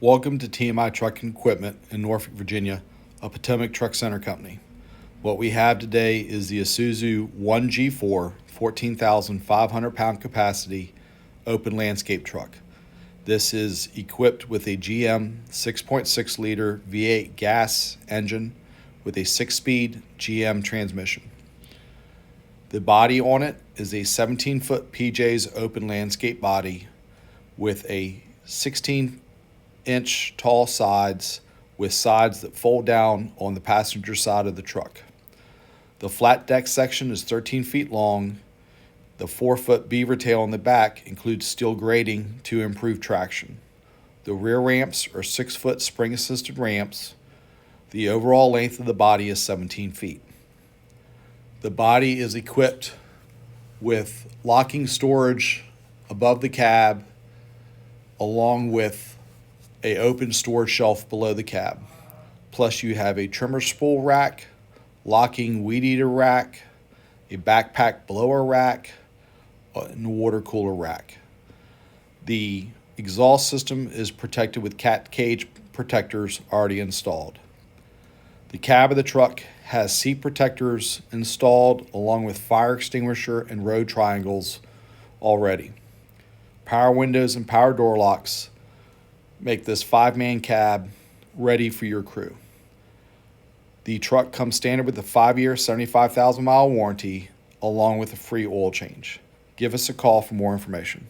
Welcome to TMI Trucking Equipment in Norfolk, Virginia, a Potomac Truck Center company. What we have today is the Isuzu 1G4 14,500 pound capacity open landscape truck. This is equipped with a GM 6.6 liter V8 gas engine with a 6-speed GM transmission. The body on it is a 17-foot PJ's open landscape body with a 16-inch tall sides with sides that fold down on the passenger side of the truck. The flat deck section is 13 feet long. The 4-foot beaver tail on the back includes steel grating to improve traction. The rear ramps are 6-foot spring-assisted ramps. The overall length of the body is 17 feet. The body is equipped with locking storage above the cab, along with an open storage shelf below the cab. Plus you have a trimmer spool rack, locking weed eater rack, a backpack blower rack, and a water cooler rack. The exhaust system is protected with cat cage protectors already installed. The cab of the truck has seat protectors installed along with fire extinguisher and road triangles already. Power windows and power door locks make this 5-man cab ready for your crew. The truck comes standard with a 5-year, 75,000 mile warranty along with a free oil change. Give us a call for more information.